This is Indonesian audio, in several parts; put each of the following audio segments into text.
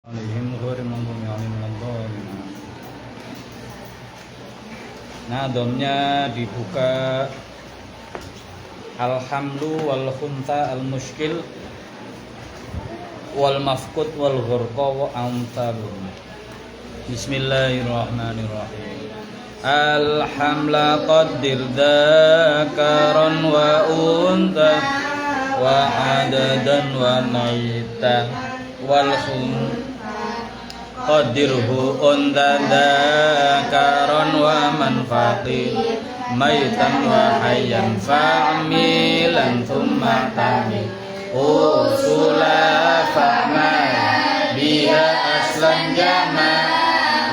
عليهم غير المغضوب عليهم ولا الضالين. Nah, domnya dibuka alhamlu wal khunta al muskil wal mafqud wal ghurqa wa amsalun. Bismillahirrahmanirrahim. Alhamla qaddir dzakaran wa unta wa adadan wa maita wal khunta qadirhu unta dzakaran wa manfaqi maitan wa hayyan fa'milan thumma tamil usula fa'ma biha aslan jama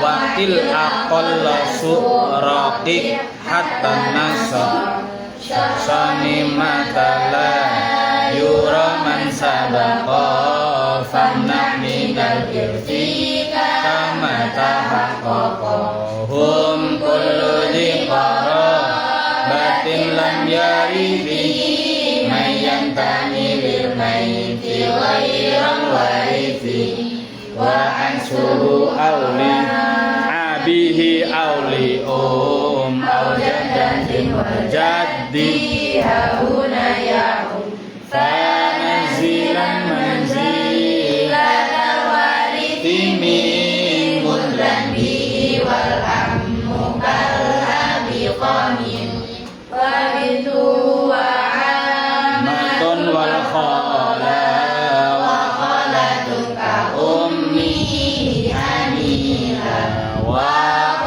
waqtil aqalla suraqi hatta nasab syasani matala yura man sabaqa famna minal irfi kama tahaqqahum kullu dhiqara batin lam yarifi mayyantani lil mayti ghairal warifi wa ansuhu awli abihi awli awjadatin wa jaddi hauna ya'um fanazilan manzilan warithi min mudlan bihi wal ammu kal abi qamin wa bidu wa amatun wal khala wa khalatu ka ummi anila wa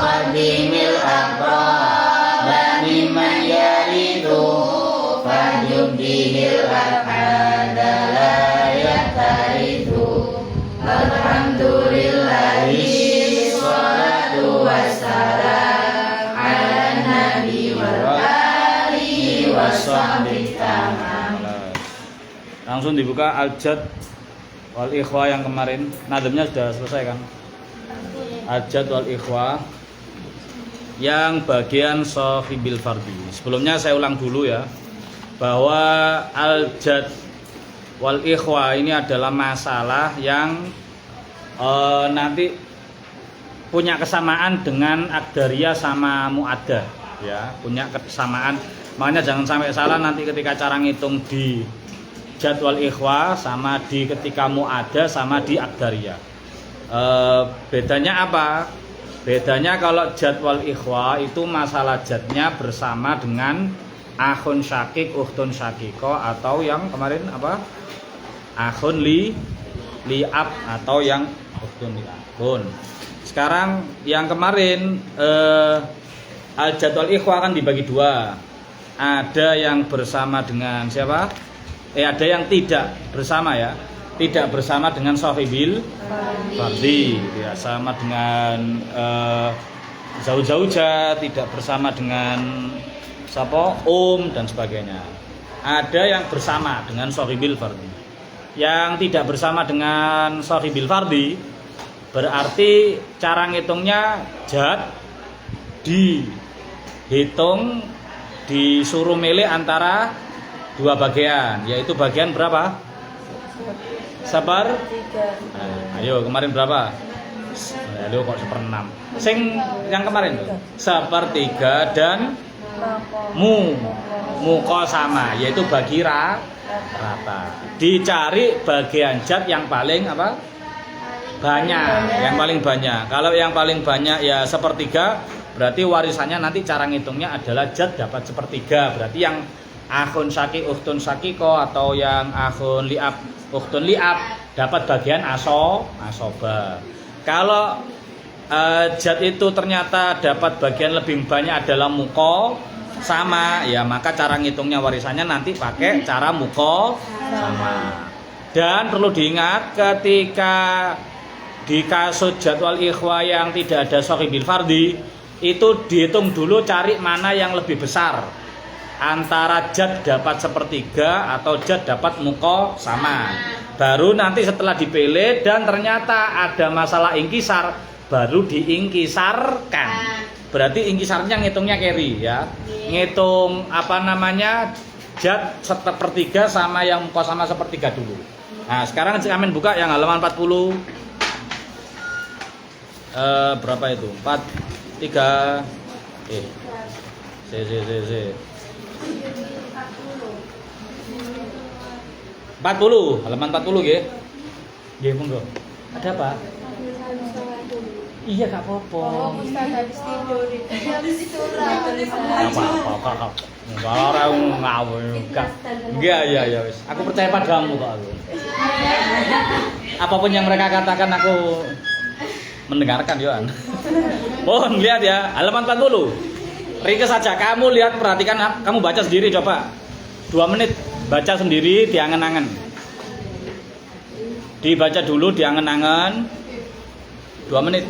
qadimil aqrabani man yaridu fayubdihil ahada la yataridu alhamdulillahi sholatu wassalam ala nabi wa alihi wa sahbihi. Langsung dibuka al-jad wal ikhwa yang kemarin. Nadamnya sudah selesai kan? Al-jad wal ikhwa yang bagian shahibil fardi. Sebelumnya saya ulang dulu ya, bahwa al-jad wal ikhwa ini adalah masalah yang nanti punya kesamaan dengan akdariyah sama muaddah ya, punya kesamaan. Makanya jangan sampai salah nanti ketika cara ngitung di jadwal ikhwa sama di ketika muaddah sama di akdariyah. Bedanya apa? Bedanya kalau jadwal ikhwa itu masalah jadnya bersama dengan akhun syakik, ukhtun syakiko, atau yang kemarin apa? Akhun li'ab atau yang ukhtun li'abun. Sekarang yang kemarin al-jadwal ikhwa kan dibagi dua. Ada yang bersama dengan siapa? Ada yang tidak bersama ya. Tidak bersama dengan shahibil fardi, tidak sama dengan zauja, tidak bersama dengan siapa? Dan sebagainya. Ada yang bersama dengan shahibil fardi. Yang tidak bersama dengan shahibil fardi berarti cara ngitungnya jad dihitung, disuruh milih antara dua bagian, yaitu bagian berapa? Ayo kemarin berapa? Ayo kok 1/6. Sing yang kemarin tuh 1/3 dan muko sama, yaitu bagi rata. Dicari bagian jad yang paling apa? Banyak, yang paling banyak. Kalau yang paling banyak ya 1/3, berarti warisannya nanti cara ngitungnya adalah jad dapat 1/3. Berarti yang akhun syakik, ukhtun syakiko, atau yang akhun li'ab, ukhtun li'ab dapat bagian asoba. Kalau jad itu ternyata dapat bagian lebih banyak adalah muko sama, ya maka cara ngitungnya warisannya nanti pakai cara muko sama. Dan perlu diingat ketika di kasus jadwal ikhwa yang tidak ada shahibil fardi, itu dihitung dulu cari mana yang lebih besar, antara jad dapat 1/3 atau jad dapat muko sama. Baru nanti setelah dipilih dan ternyata ada masalah ingkisar, baru diingkisarkan. Berarti ingkisarnya ngitungnya carry ya. Ngitung apa namanya? Jad 1/3 sama yang muko sama 1/3 dulu. Nah, sekarang kami buka yang halaman 40. Berapa itu? 4 3 40, halaman 40 nggih. Nggih, monggo. Ada apa? Iya, gak apa-apa. Oh, Ustaz habis tidur itu. Habis istirahat tulisan. Apa-apa, Kak. Kalau orang ngawur enggak. Iya, wis. Aku percaya padamu kok aku. Apapun yang mereka katakan aku mendengarkan, Yohan. Mohon lihat ya, halaman 40. Ringkes saja, kamu lihat, perhatikan, kamu baca sendiri coba. 2 menit baca sendiri, diangen-angen. Dibaca dulu, diangen-angen. 2 menit.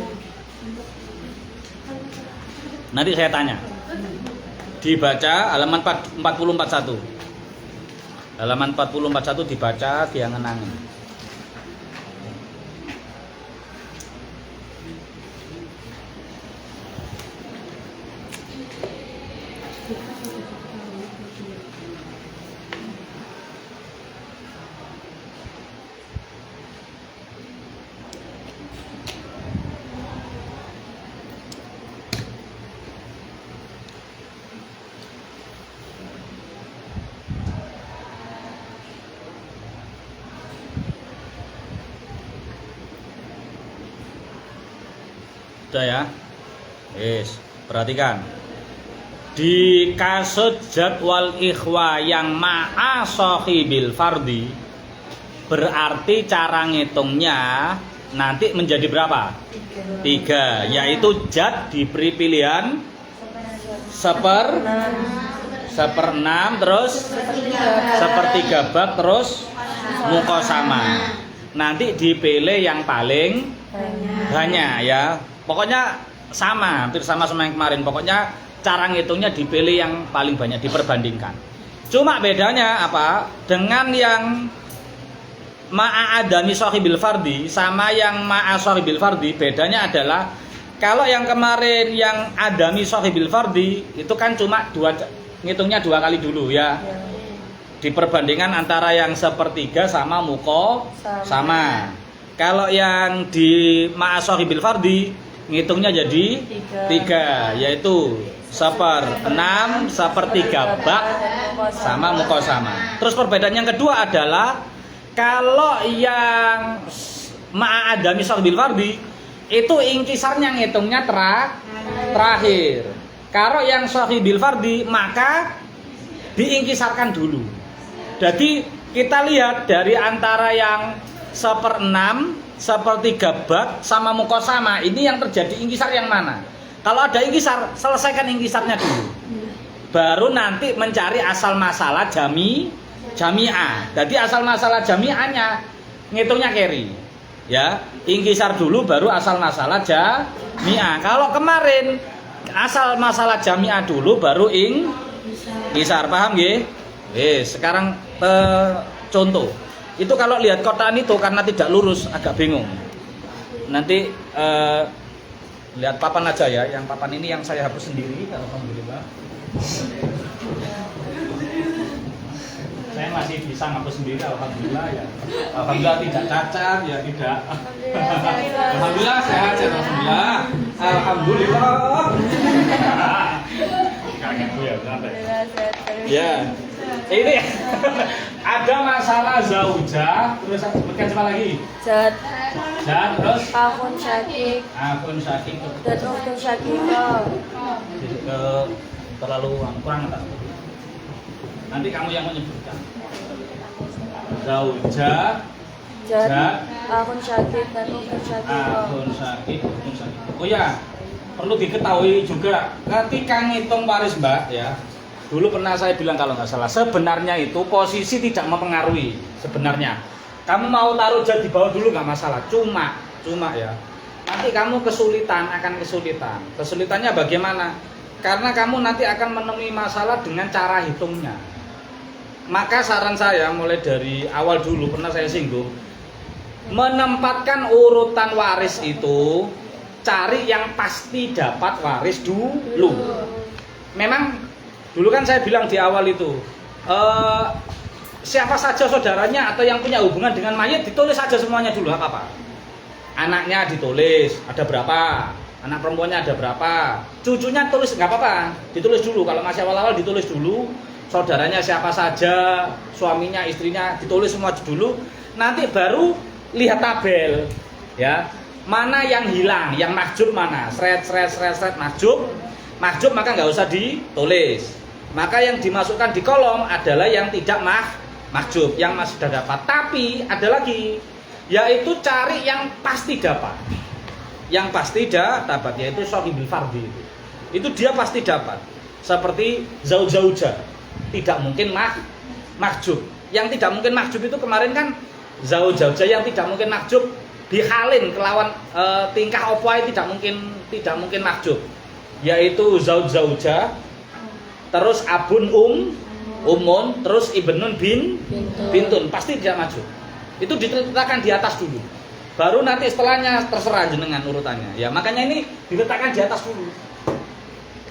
Nanti saya tanya. Dibaca halaman 4041. Halaman 4041 dibaca, diangen-angen. Sudah ya. Yes, perhatikan. Di kasut jadwal ikhwa yang ma'a sahibil fardi, berarti cara ngitungnya nanti menjadi berapa? 3, yaitu jad diberi pilihan 1/6 terus 1/3 bab terus muqasamah. Nanti dipilih yang paling banyak ya. Pokoknya sama, hampir sama yang kemarin. Pokoknya cara ngitungnya dipilih yang paling banyak, diperbandingkan. Cuma bedanya apa? Dengan yang ma'a adami sahibil fardi sama yang ma'a sahibil fardi, bedanya adalah kalau yang kemarin yang adami sahibil fardi itu kan cuma ngitungnya 2 kali dulu ya. Diperbandingkan antara yang 1/3 sama sama. Kalau yang di ma'a sahibil fardi ngitungnya jadi 3, yaitu 1/6, 1/3 bak sama muqasamah. Terus perbedaan yang kedua adalah kalau yang ma'a adami sahibil fardi itu ingkisarnya ngitungnya terakhir. Kalau yang sahibil fardi maka diingkisarkan dulu. Jadi kita lihat dari antara yang 1/6, 1/3 bab sama muqasamah, ini yang terjadi ingkisar yang mana? Kalau ada ingkisar, selesaikan ingkisarnya dulu. Baru nanti mencari asal masalah jami'ah. Jadi asal masalah jami'ahnya ngitungnya carry. Ya, ingkisar dulu baru asal masalah jami'ah. Kalau kemarin asal masalah jami'ah dulu baru ingkisar, paham nggih? Sekarang contoh. Itu kalau lihat kotaan itu karena tidak lurus agak bingung. Nanti lihat papan aja ya. Yang papan ini yang saya hapus sendiri, alhamdulillah. Saya masih bisa ngapus sendiri, alhamdulillah ya. Alhamdulillah tidak cacat ya, tidak. Alhamdulillah sehat ya, alhamdulillah. Alhamdulillah. Ya. Ini ada masalah zaujah, terus bukan apa lagi? Jad, terus Akun syakik dan ukhtun syakikah. Terlalu kurang tak? Nanti kamu yang menyebutkan. Zaujah, Jad, akun syakik dan ukhtun syakikah. Oh ya, perlu diketahui juga ketika ngitung waris Mbak ya. Dulu pernah saya bilang kalau nggak salah, sebenarnya itu posisi tidak mempengaruhi sebenarnya. Kamu mau taruh jad di bawah dulu nggak masalah, cuma ya. Nanti kamu akan kesulitan. Kesulitannya bagaimana? Karena kamu nanti akan menemui masalah dengan cara hitungnya. Maka saran saya mulai dari awal dulu pernah saya singgung, menempatkan urutan waris itu cari yang pasti dapat waris dulu. Memang dulu kan saya bilang di awal itu, siapa saja saudaranya atau yang punya hubungan dengan mayit ditulis saja semuanya dulu, apa-apa. Anaknya ditulis ada berapa, anak perempuannya ada berapa, cucunya tulis nggak apa-apa, ditulis dulu. Kalau masih awal-awal ditulis dulu, saudaranya siapa saja, suaminya, istrinya ditulis semua dulu. Nanti baru lihat tabel, ya. Mana yang hilang, yang mahjub mana, seret mahjub, maka nggak usah ditulis. Maka yang dimasukkan di kolom adalah yang tidak mahjub, yang masih sudah dapat. Tapi ada lagi, yaitu cari yang pasti dapat. Yang pasti dapat yaitu shahibul fardhi itu dia pasti dapat. Seperti zauja, tidak mungkin mahjub. Yang tidak mungkin mahjub itu kemarin kan zauja yang tidak mungkin mahjub dihalin kelawan tingkah opwai tidak mungkin mahjub, yaitu zauja, terus abun umun, terus ibnun bintun pasti tidak mahjub. Itu diletakkan di atas dulu. Baru nanti setelahnya terserah jenengan urutannya. Ya, makanya ini diletakkan di atas dulu.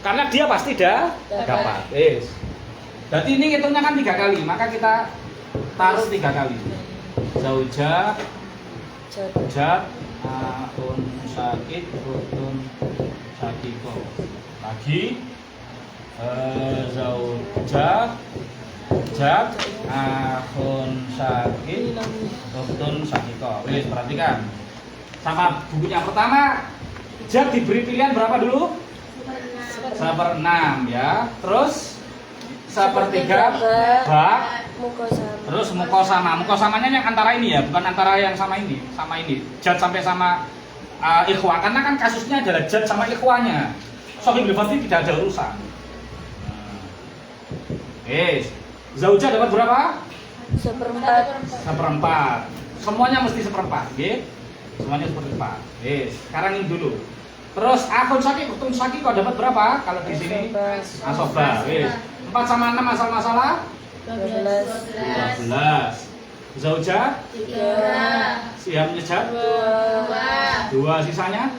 Karena dia pasti dapat. Yes. Berarti ini hitungnya kan 3 kali, maka kita taruh 3 kali. Zauja, akun sakit, utun sakiko. Lagi zauja, akun sakit, utun sakiko. Wis perhatikan. Sama bukunya pertama, jad diberi pilihan berapa dulu? 1/6 ya. Terus 1/3 bak. Terus mukosamanya yang antara ini ya, bukan antara yang sama ini. Jad sampai sama ikhwah, karena kan kasusnya adalah jad sama ikhwanya. Shahibul fardhi tidak ada urusan. Zauja dapat berapa? 1/4. Semuanya mesti 1/4, oke? Semuanya 1/4. Sekarang ini dulu. Terus akun utun sakiko dapat berapa? Kalau di sini asobah. 4 sama 6 asal masalah 12. Zauja 3. Siap nyejat 2. Sisanya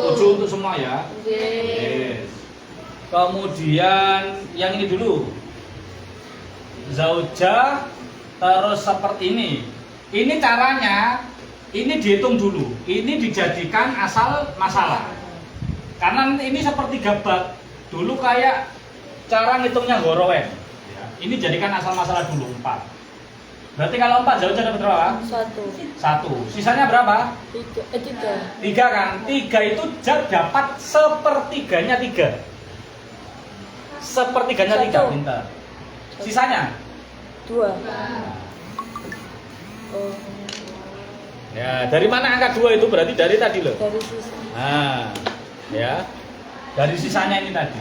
7 untuk semua ya. Kemudian yang ini dulu. Zauja terus seperti ini. Ini caranya, ini dihitung dulu. Ini dijadikan asal masalah. Karena ini seperti bab. Dulu kayak cara ngitungnya gorowen. Ini jadikan asal masalah dulu 4. Berarti kalau 4 zauja dapat berapa? 1. Sisanya berapa? 3 kan? 3 itu jad dapat 1/3-nya 3. 1/3-nya 3, pintar. Sisanya 2. Ya, dari mana angka 2 itu? Berarti dari tadi loh. Dari sisa. Nah, ya. Dari sisanya ini tadi.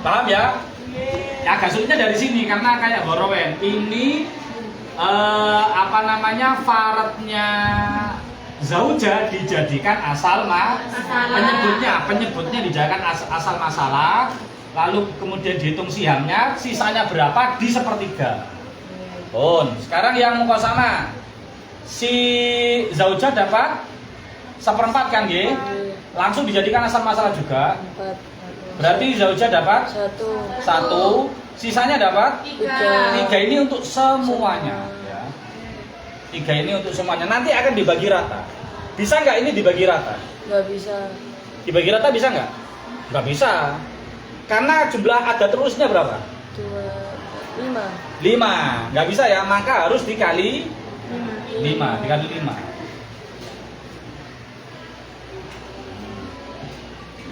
Paham ya? Agak sulitnya dari sini karena kayak gorowen. Ini faradnya zauja dijadikan asal penyebutnya dijadikan asal masalah. Lalu kemudian dihitung sihamnya, sisanya berapa di 1/3. Sekarang yang mukosamah, si zauja dapat 1/4 kan, G? Langsung dijadikan asal masalah juga. 4. Berarti zauja dapat 1, sisanya dapat 3 ini untuk semuanya. Ya. 3 ini untuk semuanya. Nanti akan dibagi rata. Bisa nggak ini dibagi rata? Nggak bisa. Dibagi rata bisa nggak? Nggak bisa. Karena jumlah ada terusnya berapa? 5. Nggak bisa ya, maka harus dikali 5. Dikali 5.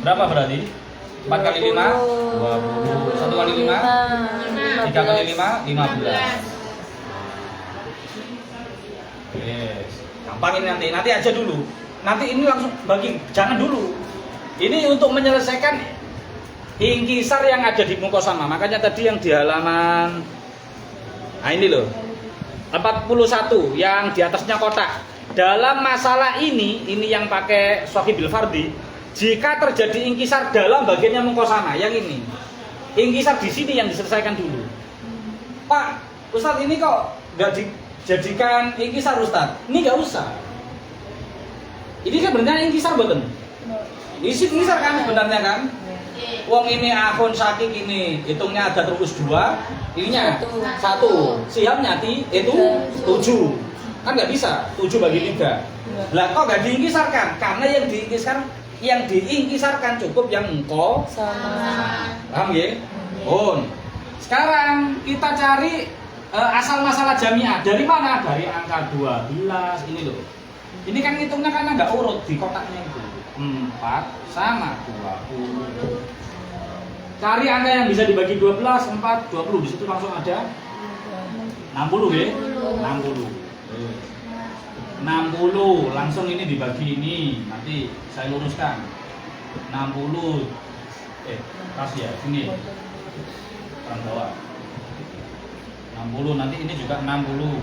Berapa berarti? 4 kali 5? 20. 1 kali 5? 3 kali 5? 15. Gampang ini nanti aja dulu. Nanti ini langsung bagi, jangan dulu. Ini untuk menyelesaikan ingkisar yang ada di mukosama. Makanya tadi yang di halaman, nah ini loh, 41 yang di atasnya kotak. Dalam masalah ini yang pakai shahibul fardhi, jika terjadi ingkisar dalam bagiannya mukosama, yang ini ingkisar di sini yang diselesaikan dulu. Pak Ustadz, ini kok nggak dijadikan ingkisar Ustadz? Ini nggak usah. Ini kan benar ingkisar betul. Isi ingkisar kan sebenarnya kan. Wong ini akun sakit ini hitungnya ada terus 2, ininya 1, siapnya itu 7. Kan nggak bisa 7 bagi 3. Lah kok nggak diingkisarkan? Karena yang diingkisarkan cukup yang engkau Sama. paham ya? Pun. Sekarang kita cari asal masalah jamiah. Dari mana? Dari angka 12 ini loh. Ini kan ngitungnya karena nggak urut di kotaknya itu. 4 sama 20. Cari angka yang bisa dibagi 12, 4, 20. Di situ langsung ada 60 ya? 60. 60 langsung ini dibagi ini. Nanti saya luruskan. 60. Kasih ya, sini. Orang bawah. 60 nanti ini juga 60.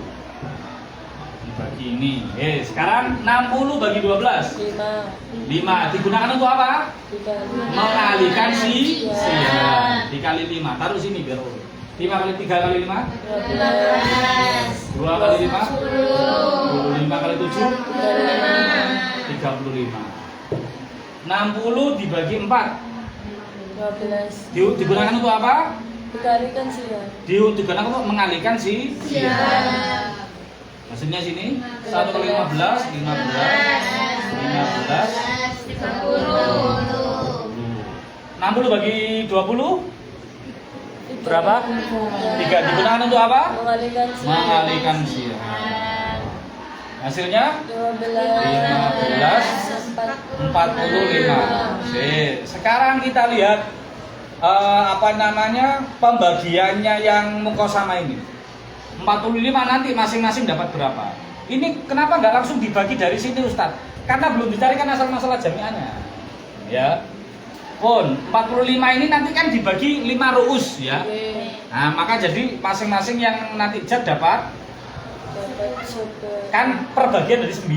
Dibagi ini. Sekarang 60 bagi 12. 5. Digunakan untuk apa? Mengalihkan siang. Dikali 5. Taruh sini biar urut. 5 kali 3 kali 5 12. 2 kali 5 25 kali 7 35. 60 dibagi 4 12. digunakan untuk apa? Dikalikan siang. Digunakan untuk mengalihkan siang. Maksudnya sini 1 kali 15 60 bagi 20 berapa? 3. Digunakan untuk apa? Mengalihkan siang. Hasilnya 15 45. Sekarang kita lihat pembagiannya yang mukosama ini. 45 nanti masing-masing dapat berapa? Ini kenapa nggak langsung dibagi dari sini Ustadz? Karena belum dicarikan asal masalah jamiahnya. Ya. Pun 45 ini nanti kan dibagi 5 ru'us ya. Nah, maka jadi masing-masing yang nanti jad dapat kan perbagian dari 9.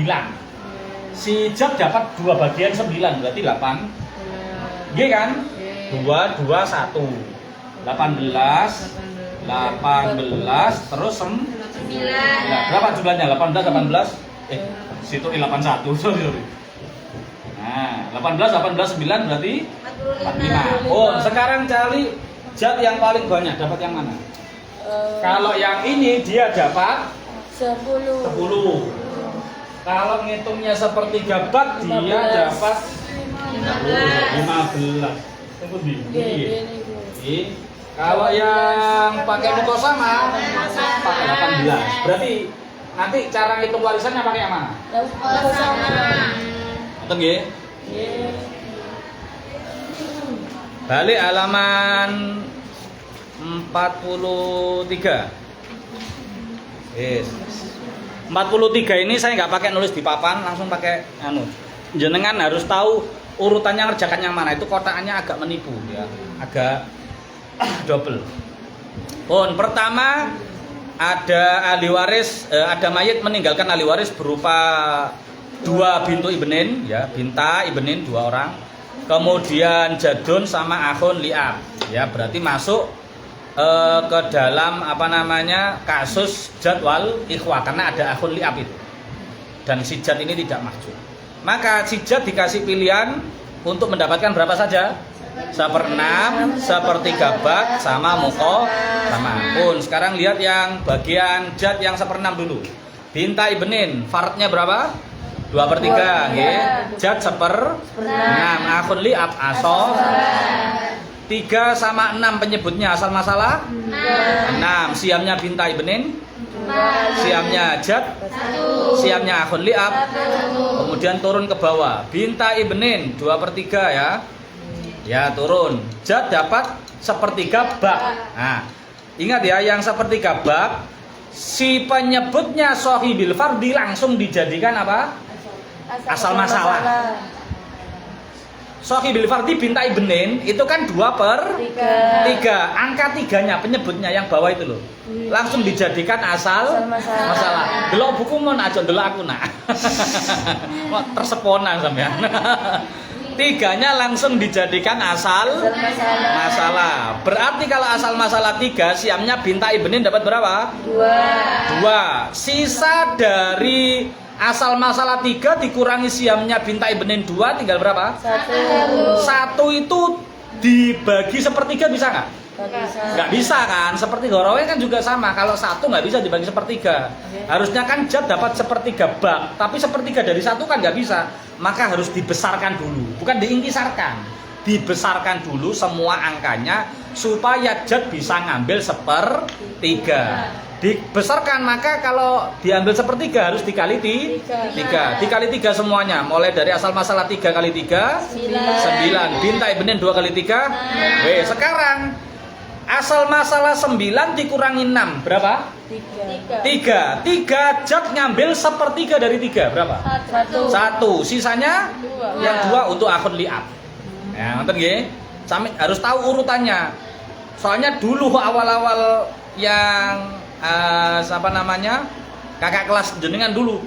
Si jad dapat 2 bagian 9 berarti 8. G kan? 2 2 1. 18 terus 9. Berapa jumlahnya? 18 situ 81. Sorry. Nah, 18 9 berarti 45. Oh, sekarang cari jad yang paling banyak, dapat yang mana? Kalau yang ini dia dapat 10. Kalau ngitungnya sepertiga bak dia dapat 15. Tunggu di. Kalau yang pakai mukosama pakai 18. Berarti nanti cara ngitung warisannya pakai yang mana? Betul nggih? Balik halaman 43. 43 ini saya nggak pakai nulis di papan, langsung pakai jenengan harus tahu urutannya ngerjakan yang mana. Itu kotakannya agak menipu ya, agak double. Pertama ada ahli waris, ada mayit meninggalkan ahli waris berupa 2 bintu ibnin ya, binta ibnin 2 orang. Kemudian jadun sama akhun li'ab ya, berarti masuk ke dalam kasus jadwal ikhwah karena ada akhun li'ab itu. Dan si jad ini tidak mahjub. Maka si jad dikasih pilihan untuk mendapatkan berapa saja? 1/6, 1/3 bak sama muko sama. Sekarang lihat yang bagian jad yang 1/6 dulu. Binta ibnin, faradnya berapa? 2/3 nggih. Jad 1/6, akhun li'ab aso 3 sama 6 penyebutnya asal masalah 6. Siamnya binta ibnin, siamnya jad, siamnya akhun li'ab. Kemudian turun ke bawah. Binta ibnin 2/3 ya. Ya turun. Jad dapat 1/3 bak. Nah, ingat ya, yang 1/3 bak si penyebutnya shohibil fardi langsung dijadikan apa? Asal masalah. Shohibil fardi binta ibnin itu kan 2/3. Angka 3-nya penyebutnya yang bawah itu loh. Langsung dijadikan asal masalah. Delok buku mon aja delok aku nak. Kok tersepona sampean. 3-nya langsung dijadikan asal masalah. Berarti kalau asal masalah 3, siamnya binta ibnin dapat berapa? 2. Sisa dari asal masalah 3 dikurangi siamnya binta ibnin 2 tinggal berapa? 1. 1 itu dibagi 1/3 bisa nggak? Nggak bisa. Nggak bisa kan, sepertiga rawi kan juga sama. Kalau satu nggak bisa dibagi sepertiga. Harusnya kan jad dapat sepertiga bak, tapi sepertiga dari satu kan nggak bisa. Maka harus dibesarkan dulu, bukan diintisarkan. Dibesarkan dulu semua angkanya supaya jad bisa ngambil sepertiga. Dibesarkan, maka kalau diambil sepertiga harus dikali tiga. Dikali tiga semuanya, mulai dari asal masalah 3 kali 3 9, bintai benin 2 kali 3. Sekarang asal masalah 9 dikurangi 6 berapa? 3 jad ngambil sepertiga dari 3 berapa? 1. Sisanya yang 2 untuk akun li'ab. Ya, ngerti nggih? Harus tahu urutannya. Soalnya dulu awal-awal yang kakak kelas jenengan dulu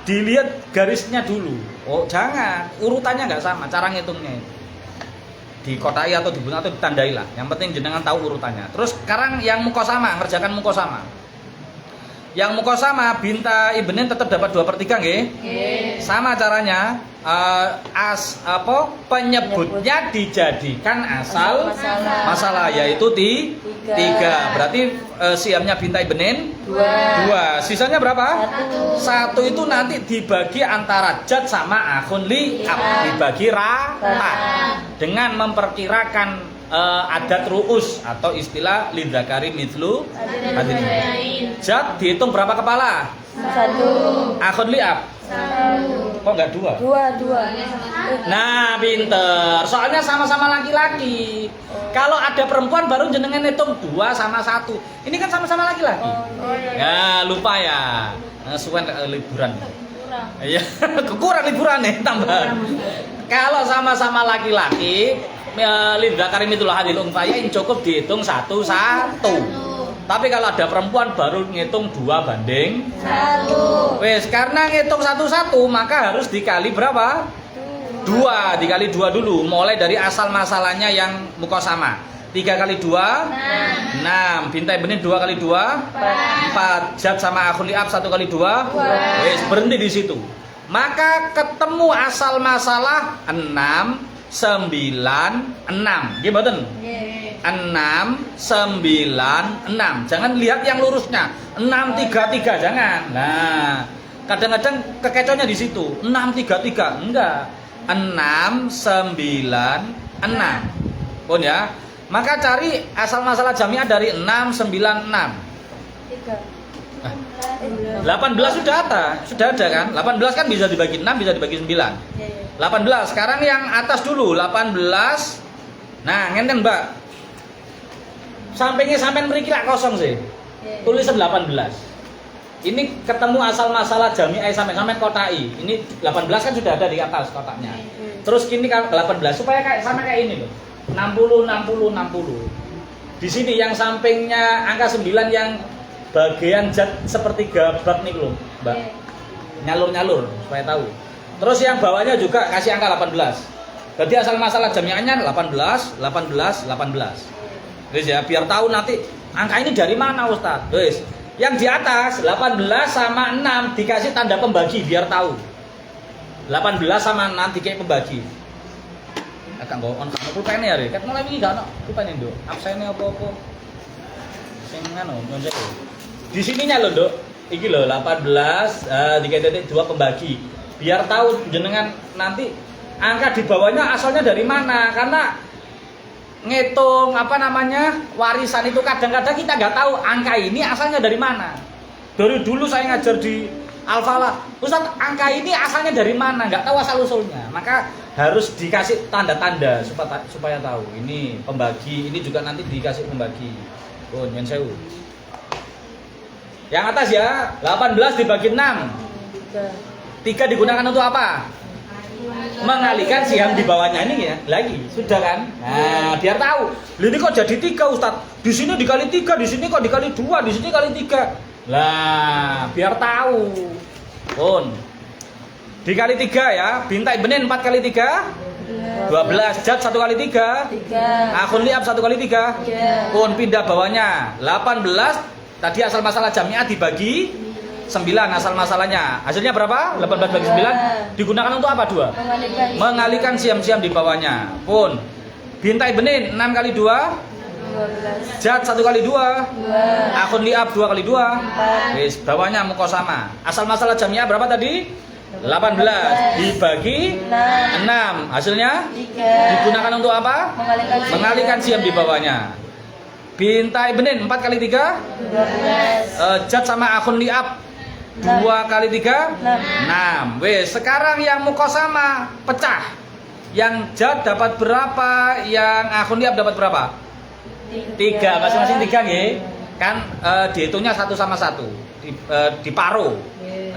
dilihat garisnya dulu. Oh jangan, urutannya nggak sama, cara ngitungnya dikotai atau dibunuh atau ditandai lah. Yang penting jenengan tahu urutannya. Terus sekarang yang mukosama, ngerjakan mukosama. Yang mukosama binta ibnin tetap dapat 2/3 nggih? Sama caranya. Penyebutnya dijadikan asal masalah, yaitu 3. Berarti siamnya bintai benin 2. Sisanya berapa? 1 itu nanti dibagi antara jad sama akun li'ab, dibagi rata dengan memperkirakan adat ru'us atau istilah lidzakari mithlu hadzal. Jad dihitung berapa kepala? 1. Akun li'ab kok nggak 2? 2. Nah, pinter. Soalnya sama-sama laki-laki. Kalau ada perempuan baru jenengan hitung 2 sama 1. Ini kan sama-sama laki-laki. Ya, lupa ya. Suwen liburan. Iya, kekurang liburan nih tambahan. Kalau sama-sama laki-laki, lidzakari mithlu hadzal unthayain cukup dihitung 1. Tapi kalau ada perempuan baru ngitung 2 banding 1. Wes, karena ngitung 1 maka harus dikali berapa? 2. Dikali 2 dulu, mulai dari asal masalahnya yang mukosama. 3 kali 2 6. Bintai benin 2 kali 2 4. Jad sama akun li'ab 1 kali 2. Wes, berhenti di situ. Maka ketemu asal masalah 6 9 6. Nggih mboten? 6 9 6. Jangan lihat yang lurusnya 6 3 3, jangan. Nah, kadang-kadang kekecohnya di situ. 6 3 3. Enggak. 6 9 6. Pun ya. Maka cari asal masalah jamiah dari 6 9 6. 18 sudah ada kan? 18 kan bisa dibagi 6, bisa dibagi 9. 18. Sekarang yang atas dulu, 18. Nah, ngenten, Mbak. Sampingnya sampai mriki lak kosong sih. Tulisan 18. Ini ketemu asal masalah jami'ah sampai kotai. Ini 18 kan sudah ada di atas kotaknya. Terus kini kalau 18 supaya kayak ini loh. 60 60 60. Di sini yang sampingnya angka 9 yang bagian jad sepertiga bak nih loh, Mbak. Nyalur-nyalur supaya tahu. Terus yang bawahnya juga kasih angka 18. Jadi asal masalah jami'ahnya 18 18 18. Wis ya, biar tahu nanti angka ini dari mana Ustaz. Wis. Yang di atas 18 sama 6 dikasih tanda pembagi biar tahu. 18 sama 6 dikasih pembagi. Agak nggo on pulpene ya, Kat mulai iki gak ono pulpene, Nduk. Absene apa-apa. Sing ngono, nyonjek. Di sininya lho, Nduk. Iki lho 18 dikasih 2 pembagi. Biar tahu jenengan nanti angka di bawahnya asalnya dari mana, karena ngitung warisan itu kadang-kadang kita nggak tahu angka ini asalnya dari mana. Dari dulu saya ngajar di Al-Falah, Ustaz, angka ini asalnya dari mana, nggak tahu asal usulnya. Maka harus dikasih tanda-tanda supaya tahu ini pembagi, ini juga nanti dikasih pembagi. Oh, nyun sewu. Yang atas ya 18 dibagi 6. 3 digunakan untuk apa? Mengalihkan siam di bawahnya ini ya lagi sudah kan. Nah, biar tahu. Ini kok jadi 3 Ustaz. Di sini dikali 3, di sini kok dikali 2, di sini kali 3. Lah, biar tahu. Pun. Dikali 3 ya. Bintai benin 4 kali 3 12. Jad 1 kali 3 akun li'ab 1 kali 3. Pun pindah bawahnya 18. Tadi asal masalah jami'ah dibagi 9 asal masalahnya. Hasilnya berapa? 18 bagi 9 digunakan untuk apa? 2. Mengalihkan siam-siam di bawahnya. Pun. Bintai benin 6 kali 2 12. Jad 1 kali 2. 2. Akhun li'ab 2 kali 2. 4. Wis, bawahnya muqasamah. Asal masalah jamiah berapa tadi? 18 dibagi 6. Hasilnya 3. digunakan untuk apa? Mengalihkan siam di bawahnya. Bintai benin 4 kali 3. 12. Jad sama akhun li'ab 2 kali 3. 6. Wis, sekarang yang muqasamah pecah. Yang jad dapat berapa? Yang akhun li'ab dapat berapa? 3, masing-masing 3 nggih. Kan dihitungnya 1 sama 1. Diparuh.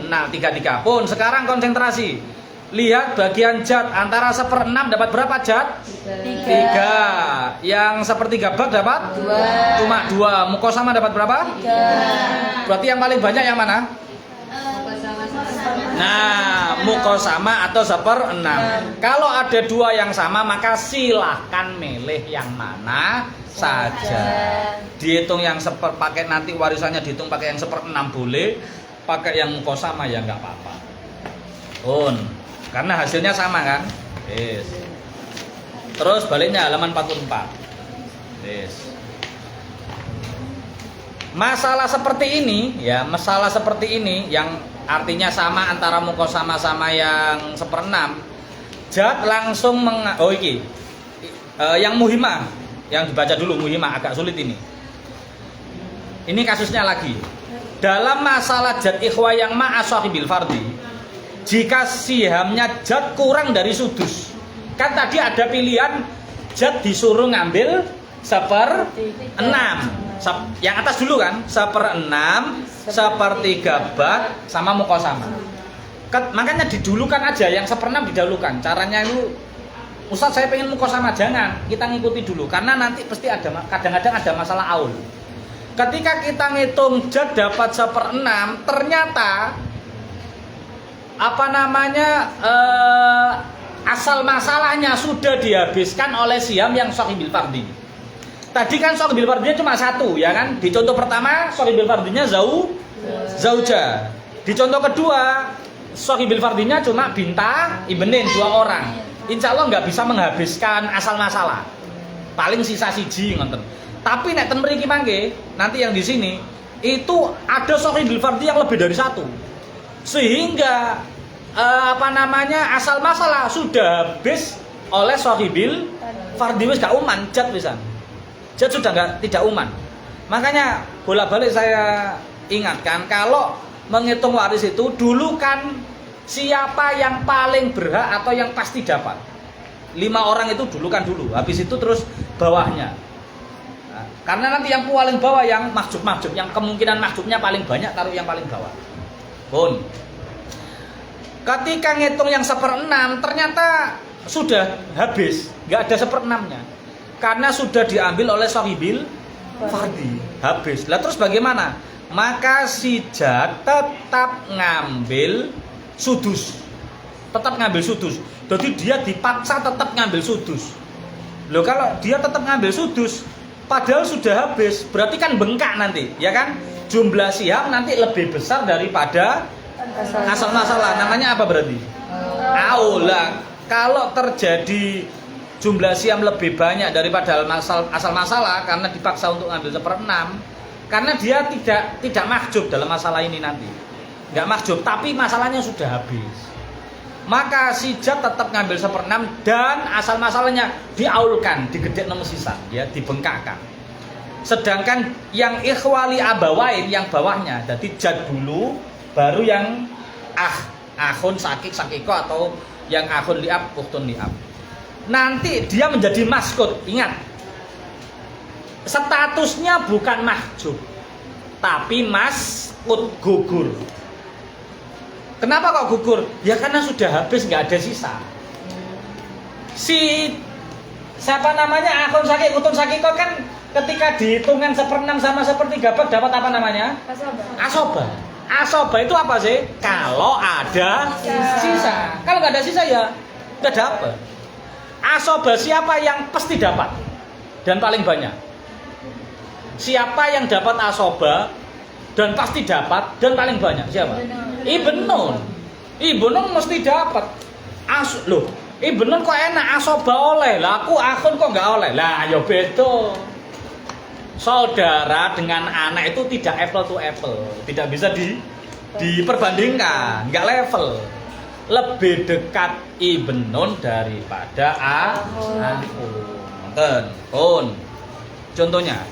Nah, 3 pun sekarang konsentrasi. Lihat bagian jad antara 1/6 dapat berapa jad? 3. Yang 1/3 bak dapat? 2. Cuma 2. Muqasamah dapat berapa? 3. Berarti yang paling banyak yang mana? Nah, muqasamah atau 1/6. Kalau ada 2 yang sama maka silahkan milih yang mana saja. Dihitung yang pakai nanti warisannya dihitung pakai yang 1/6 boleh, pakai yang muqasamah ya nggak apa-apa. Karena hasilnya sama kan? Yes. Terus baliknya halaman 44. Yes. Masalah seperti ini ya, masalah seperti ini yang artinya sama antara muqasamah sama yang 1/6. Jad langsung yang muhimah, yang dibaca dulu muhimah agak sulit ini. Ini kasusnya lagi. Dalam masalah jad ikhwa yang ma'a shahibil fardi, jika sihamnya jad kurang dari sudus. Kan tadi ada pilihan jad disuruh ngambil 1/6. Yang atas dulu kan 1/6, 1/3 bak sama muqasamah. Makanya didulukan aja yang 1/6 didahulukan. Caranya itu Ustaz saya pengen muqasamah, jangan, kita ngikuti dulu karena nanti pasti ada kadang-kadang ada masalah aul. Ketika kita ngitung jad dapat 1/6, ternyata asal masalahnya sudah dihabiskan oleh siam yang shahibil fardi. Tadi kan shahibil fardinya cuma 1 ya kan? Di contoh pertama shahibil fardinya zauja. Di contoh kedua shahibil fardinya cuma binta ibnin 2 orang. Insya Allah nggak bisa menghabiskan asal masalah. Paling sisa siji ngoten. Tapi nek ten mriki mangke nanti yang di sini itu ada shahibil fardi yang lebih dari 1. Sehingga asal masalah sudah habis oleh shahibil fardi wis gak uman jad pisan. Jad sudah tidak uman. Makanya bolak-balik saya ingatkan kalau menghitung waris itu dulu kan siapa yang paling berhak atau yang pasti dapat. 5 orang itu dulukan dulu. Habis itu terus bawahnya. Nah, karena nanti yang paling bawah yang mahjub, yang kemungkinan mahjubnya paling banyak taruh yang paling bawah. Ketika ngitung yang 1/6 ternyata sudah habis, nggak ada 1/6-nya. Karena sudah diambil oleh shahibil fardi, habis. Lah terus bagaimana? Maka si jad tetap ngambil sudus. Jadi dia dipaksa tetap ngambil sudus. Loh kalau dia tetap ngambil sudus padahal sudah habis, berarti kan bengkak nanti, ya kan? Jumlah siam nanti lebih besar daripada asal masalah. Namanya apa berarti? Aula. Kalau terjadi jumlah siam lebih banyak daripada asal masalah karena dipaksa untuk ngambil 1/6, karena dia tidak mahjub dalam masalah ini nanti. Nggak mahjub, tapi masalahnya sudah habis. Maka si jad tetap ngambil 1/6 dan asal masalahnya diaulkan, digedek nomor sisa, ya, dibengkakkan. Sedangkan yang ikhwali abawain yang bawahnya, jadi jad dulu baru yang akhun sakiko atau yang akhun li'ab, ukhtun li'ab. Nanti dia menjadi maskut. Ingat, statusnya bukan mahjub tapi maskut, gugur. Kenapa kok gugur? Ya karena sudah habis, nggak ada sisa. Akhun sakik, ukhtun sakiko kan ketika dihitungan 1/6 sama 1/3 bak dapat apa namanya? Asoba. Asoba itu apa sih? Kalau ada sisa. Kalau nggak ada sisa ya nggak dapat. Asoba siapa yang pasti dapat dan paling banyak? Siapa yang dapat asoba dan pasti dapat dan paling banyak? Siapa? Ibn Nun. Ibn Nun mesti dapat. Loh, Ibn Nun kok enak asoba oleh, lah aku akhun kok nggak oleh. Lah ya beda. saudara dengan anak itu tidak apple to apple, tidak bisa diperbandingkan, nggak level. Lebih dekat ibnun daripada akhun. Contohnya.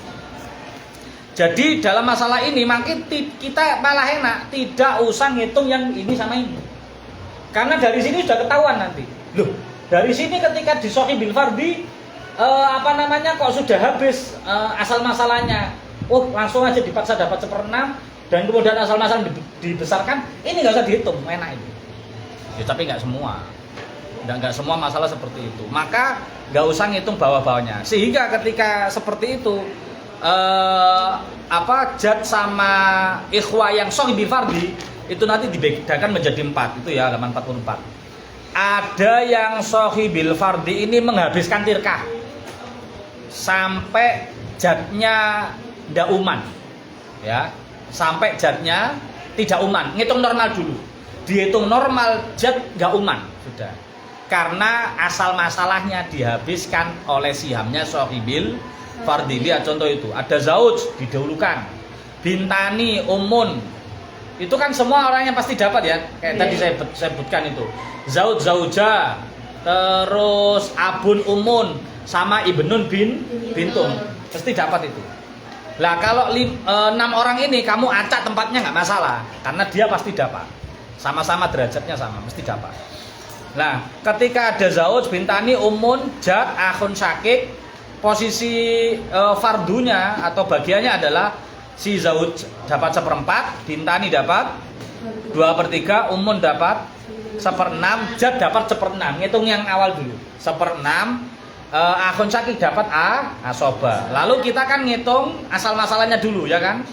Jadi dalam masalah ini makin kita malah enak, tidak usah ngitung yang ini sama ini. Karena dari sini sudah ketahuan nanti. Loh, dari sini ketika di Sahih bil Fardhi kok sudah habis asal masalahnya. Oh, langsung aja dipaksa dapat 1/6 dan kemudian asal masalah dibesarkan, ini nggak usah dihitung, enak ini. Ya, tapi nggak semua. Nggak semua masalah seperti itu. Maka nggak usah ngitung bawah-bawahnya. Sehingga ketika seperti itu jad sama ikhwah yang Sahih bil Fardhi itu nanti dibedakan menjadi 4. Itu ya halaman 44. Ada yang Sahih bil Fardhi ini menghabiskan tirkah sampai jadnya ndak uman, ya, sampai jadnya tidak uman. Ngitung normal dulu, dihitung normal jad nggak uman sudah, karena asal masalahnya dihabiskan oleh sihamnya Sahih bil Fardhi. Lihat contoh itu, ada zauj didahulukan, bintani, umun, itu kan semua orangnya pasti dapat ya, kayak tadi saya sebutkan itu, zauj, zauja, terus abun, umun, sama ibnun bintun, pasti dapat itu. Lah kalau 6 orang ini kamu acak tempatnya nggak masalah, karena dia pasti dapat, sama-sama derajatnya sama, mesti dapat. Nah, ketika ada zauj, bintani, umun, jad, akhun syakik, posisi fardunya atau bagiannya adalah si zauj dapat 1/4, bintani dapat 2/3, umun dapat 1/6, jad dapat 1/6. Ngitung yang awal dulu, 1/6. Akhun syakik dapat asoba. Lalu kita kan ngitung asal masalahnya dulu ya kan.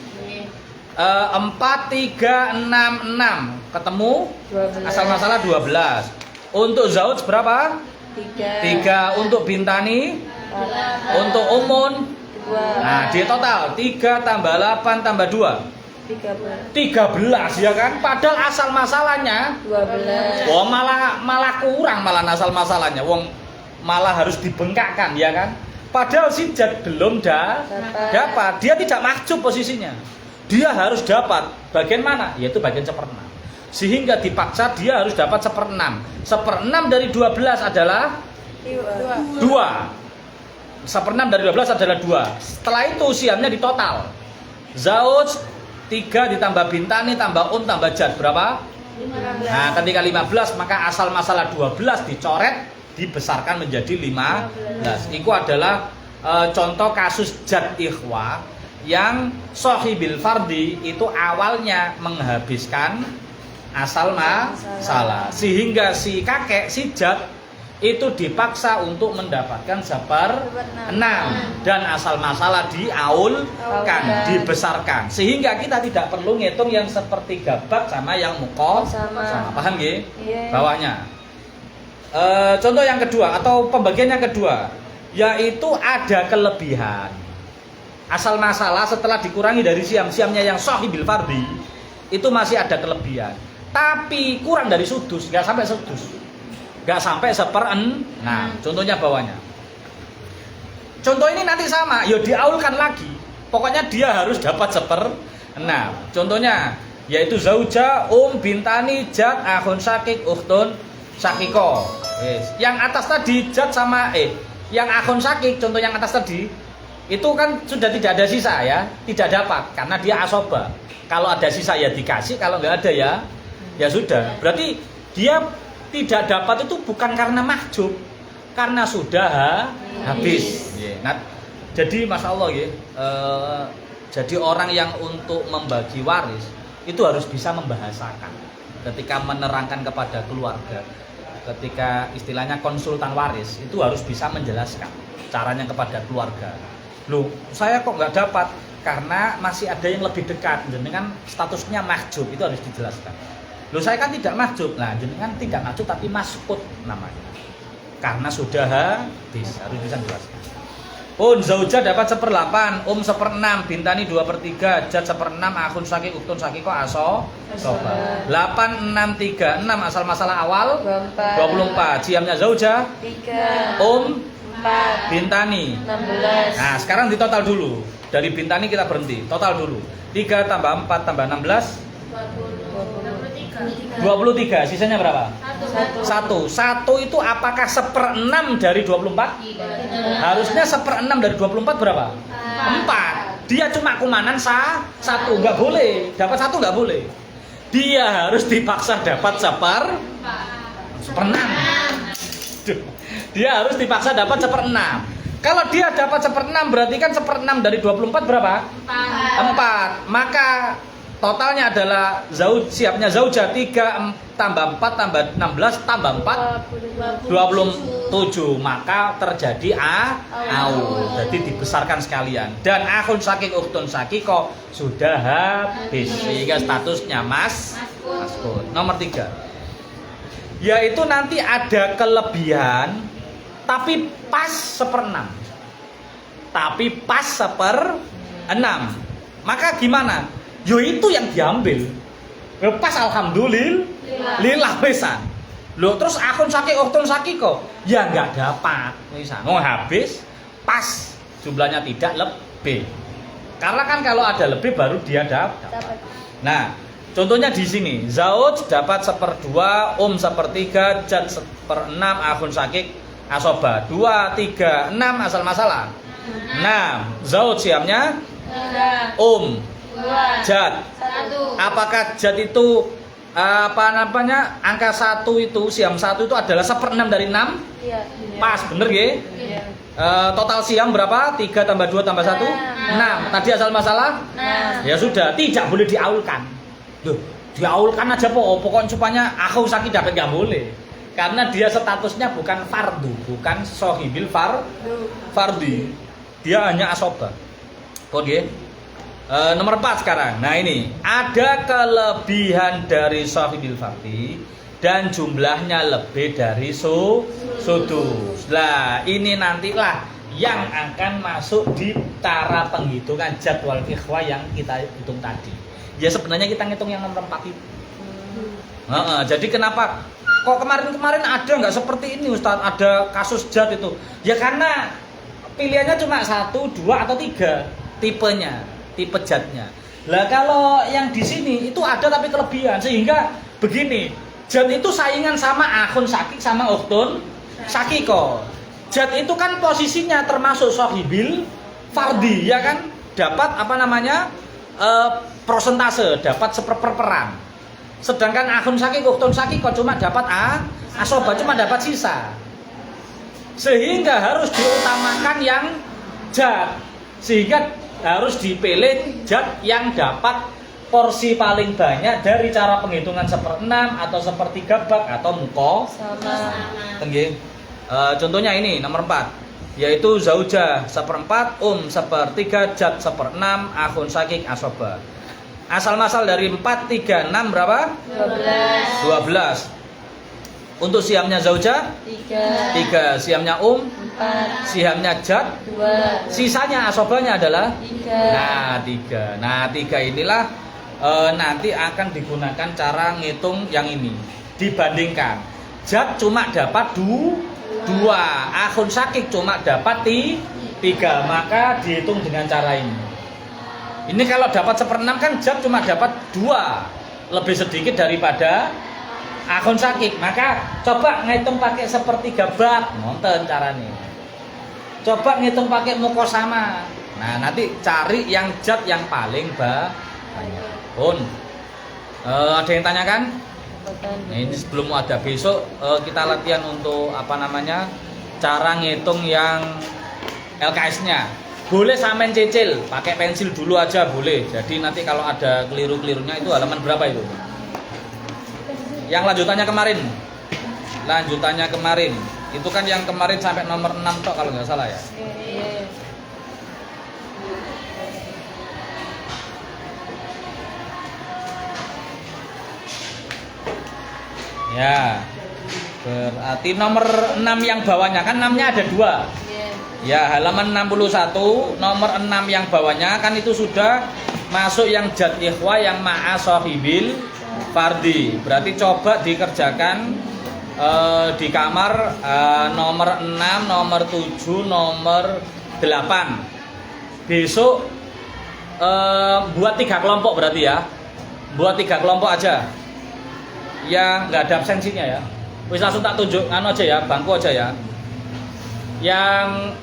4, 3, 6, 6 ketemu 12. Asal masalah 12. Untuk zauj berapa? 3. Untuk bintani, 8. untuk umun 2. Nah, di total 3 tambah 8 tambah 2 13 ya kan. Padahal asal masalahnya 12. Wah, malah kurang malah asal masalahnya. Wong malah harus dibengkakkan ya kan. Padahal si jad belum dapat. Dia tidak mahjub posisinya. Dia harus dapat bagian mana? Yaitu bagian 1/6. Sehingga dipaksa dia harus dapat 1/6. 1/6 dari 12 adalah 2. 1/6 dari 12 adalah 2. Setelah itu usianya di total. Zauj 3 ditambah bintani tambah tambah jad berapa? 15. Nah, ketika 15 maka asal masalah 12 dicoret, dibesarkan menjadi 15. Itu adalah contoh kasus jad ikhwah yang Sahih bil Fardhi itu awalnya menghabiskan asal masalah, sehingga si kakek si jad itu dipaksa untuk mendapatkan 1/6 dan asal masalah diaulkan, dibesarkan, sehingga kita tidak perlu ngitung yang sepertiga bab sama yang muqam sama. Paham nggih? Bawahnya. Contoh yang kedua atau pembagian yang kedua, yaitu ada kelebihan. Asal masalah setelah dikurangi dari siamnya yang Sahih bil Fardhi itu masih ada kelebihan, tapi kurang dari sudus, nggak sampai sudus, nggak sampai 1/6. Nah, contohnya bawahnya. Contoh ini nanti sama, ya diaulkan lagi. Pokoknya dia harus dapat 1/6. Contohnya yaitu zauja, bintani, jad, akhun syakik, ukhtun syakiko. Yang atas tadi jad sama yang akhun syakik, contoh yang atas tadi itu kan sudah tidak ada sisa ya, tidak dapat karena dia asoba. Kalau ada sisa ya dikasih, kalau nggak ada ya sudah. Berarti dia tidak dapat itu bukan karena mahjub, karena sudah habis. Nah, jadi masya Allah ya, jadi orang yang untuk membagi waris itu harus bisa membahasakan ketika menerangkan kepada keluarga. Ketika istilahnya konsultan waris itu harus bisa menjelaskan caranya kepada keluarga. Loh, saya kok nggak dapat karena masih ada yang lebih dekat, dengan statusnya mahjub, itu harus dijelaskan. Loh, saya kan tidak mahjub. Nah, jenengan tidak mahjub tapi maskut namanya, karena sudah habis, harus bisa jelaskan. Zauja dapat 1/8, 1/6, bintani 2/3, jad 1/6, akhun syakik, uktun syakiko, soba. 8, 6, 3, 6 asal masalah awal 24. Siamnya zauja 3, 4, bintani 16. Nah, sekarang ditotal dulu. Dari Bintani kita berhenti. Total dulu. 3 tambah 4 tambah 16 23. Sisanya berapa? 1 itu apakah 1/6 dari 24? Harusnya 1/6 dari 24 berapa? 4. Dia cuma kumanan 1, nggak boleh. Dapat 1 nggak boleh. Dia harus dipaksa dapat 1/6. Dia harus dipaksa dapat 1/6. Kalau dia dapat 1/6 berarti kan 1/6 dari 24 berapa? 4. Maka totalnya adalah siapnya zaujah 3 tambah 4 tambah 16 tambah 4 27. Maka terjadi au. Jadi dibesarkan sekalian. Dan akhun sakik ukhtun sakiko sudah habis. Sehingga statusnya maskun. Nomor 3. Yaitu nanti ada kelebihan tapi pas 1/6. Tapi pas 1/6. Maka gimana? Yo itu yang diambil. Pas alhamdulillah pesan. Loh terus akun sakit ukhtun sakiko ya nggak dapat. Misal habis pas jumlahnya tidak lebih. Karena kan kalau ada lebih baru dia dapat. Nah, contohnya di sini, zauj dapat 1/2, 1/3, jad 1/6, akun sakik asoba 2, 3, 6 asal masalah. 6. Zauj siamnya jad. Apakah jad itu angka 1 itu siam 1 itu adalah 1/6 dari 6? Iya. Pas, bener ya? Iya. Total siam berapa? 3 tambah 2 tambah 1? 6. Tadi asal masalah? Ya sudah, tidak boleh diaulkan. Loh, diaulkan aja pokoknya supaya aku sakit dapat nggak boleh. Karena dia statusnya bukan fardu, bukan sohibil fardi. Dia hanya asoba. Oke. Nomor 4 sekarang. Nah ini ada kelebihan dari sohibil fardi dan jumlahnya lebih dari sudus. Nah ini nantilah yang akan masuk di cara penghitungan jadwal ikhwa yang kita hitung tadi. Ya sebenarnya kita ngitung yang nomor 4 itu. Jadi kenapa kok kemarin ada nggak seperti ini Ustadz, ada kasus jad itu? Ya karena pilihannya cuma 1, 2 atau 3 tipenya, tipe jadnya. Lah kalau yang di sini itu ada tapi kelebihan sehingga begini, jad itu saingan sama akun sakik sama ukhtun sakiko. Jad itu kan posisinya termasuk sohibil fardi ya kan, dapat apa namanya prosentase, dapat seperperan. Sedangkan akun sakik ukhtun sakiko cuma dapat asoba, cuma dapat sisa. Sehingga harus diutamakan yang jad. Sehingga harus dipilih jad yang dapat porsi paling banyak dari cara penghitungan 1/6 atau 1/3 bak atau muko Sama. Contohnya ini nomor 4, yaitu zaujah 1/4, 1/3, jad 1/6, akun sakik asoba. Asal masal dari 4, 3, 6 berapa? 12. Untuk siamnya zaujah 3, siamnya 4, siamnya jad 2, sisanya asobanya adalah 3. 3. Nah 3 inilah nanti akan digunakan cara ngitung yang ini. Dibandingkan jad cuma dapat 2, akun sakik cuma dapat 3, maka dihitung dengan cara ini. Ini kalau dapat 1/6 kan jad cuma dapat 2, lebih sedikit daripada akun sakik. Maka coba ngitung pakai 1/3 bab, nonton caranya. Coba ngitung pakai mukosama. Nah nanti cari yang jad yang paling banyak. Ada yang tanyakan? Nah, ini sebelum ada besok kita latihan untuk apa namanya cara ngitung yang LKS-nya. Boleh sampean cicil, pakai pensil dulu aja boleh. Jadi nanti kalau ada keliru-kelirunya itu halaman berapa itu? Yang lanjutannya kemarin. Itu kan yang kemarin sampai nomor 6 tok kalau nggak salah ya. Ya. Berarti nomor 6 yang bawahnya kan 6-nya ada 2. Ya, halaman 61 nomor 6 yang bawahnya kan itu sudah masuk yang jad ikhwa yang ma'a sohibil fardi. Berarti coba dikerjakan di kamar nomor 6, nomor 7, nomor 8. Besok buat 3 kelompok berarti ya. Buat 3 kelompok aja. Yang nggak ada absensinya ya. Wis langsung tak tunjuk anu aja ya, bangku aja ya. Yang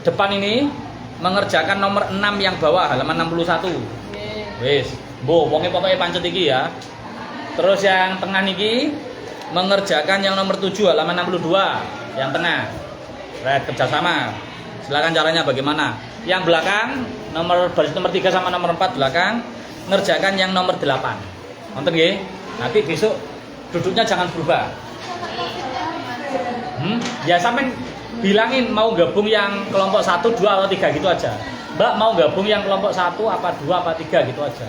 depan ini mengerjakan nomor 6 yang bawah halaman 61. Wis, mbok wonge pokoke pancet iki ya. Terus yang tengah niki mengerjakan yang nomor 7 halaman 62 yang tengah. Right, kerjasama. Silakan caranya bagaimana. Yang belakang baris nomor 3 sama nomor 4 belakang ngerjakan yang nomor 8. Nonton nggih? Nanti besok duduknya jangan berubah. Ya sampai bilangin mau gabung yang kelompok 1, 2 atau 3 gitu aja. Mbak mau gabung yang kelompok 1 apa 2 apa 3 gitu aja.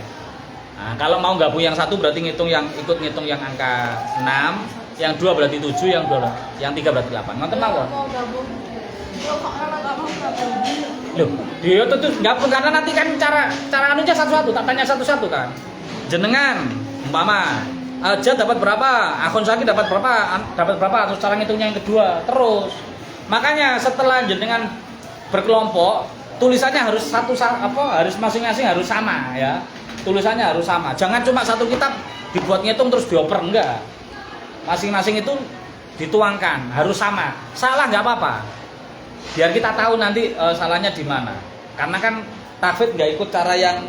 Nah, kalau mau gabung yang 1 berarti ikut ngitung yang angka 6, yang 2 berarti 7, yang 3 berarti 8. Nonton mawon. Mau gabung. Loh, kok orang nggak mau gabung? Loh, dia tentu gabung karena nanti kan cara anunya satu-satu, tak tanya satu-satu kan. Jenengan umpama aja dapat berapa, akun Syakir dapat berapa, terus cara ngitungnya yang kedua, terus. Makanya setelah jenengan berkelompok, tulisannya harus harus masing-masing harus sama ya. Tulisannya harus sama. Jangan cuma satu kitab dibuat ngitung terus dioper, enggak. Masing-masing itu dituangkan, harus sama. Salah nggak apa-apa. Biar kita tahu nanti salahnya di mana. Karena kan tahfidz nggak ikut cara yang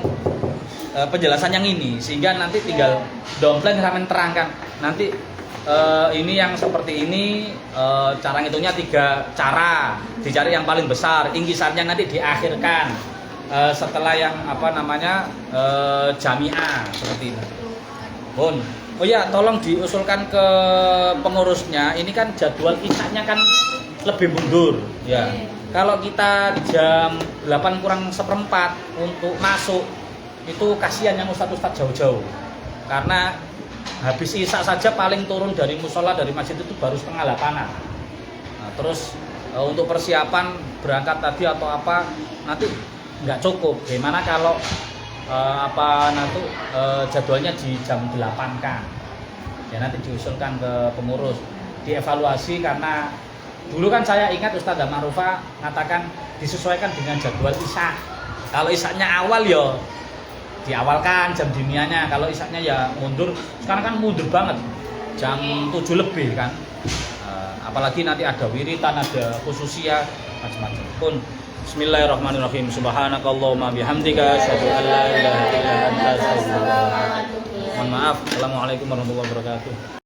penjelasan yang ini, sehingga nanti tinggal dompleng sampean terangkan. Nanti ini yang seperti ini cara ngitungnya 3 cara. Dicari yang paling besar, ingkisarnya nanti diakhirkan setelah yang jamiah seperti ini. Bun. Oh ya, tolong diusulkan ke pengurusnya. Ini kan jadwal isaknya kan lebih mundur ya. Kalau kita jam 8 kurang 1/4 untuk masuk, itu kasihan yang ustadz jauh-jauh. Karena habis isak saja paling turun dari musola dari masjid itu baru setengah 8-an. Nah, terus untuk persiapan berangkat tadi atau apa nanti nggak cukup. Gimana kalau jadwalnya di jam 8 kan? Ya nanti diusulkan ke pengurus, dievaluasi karena dulu kan saya ingat Ustazah Ma'rufah mengatakan disesuaikan dengan jadwal isak. Kalau isaknya awal ya diawalkan jam dinianya, kalau isaknya ya mundur. Sekarang kan mundur banget, jam 7 lebih kan. Apalagi nanti ada wiritan, ada khususia macam-macam pun. Bismillahirrahmanirrahim. Subhanakallahumma bihamdika asyhadu an la ilaha illa anta astaghfiruka wa atubu ilaik. Mohon maaf. Assalamualaikum warahmatullahi wabarakatuh.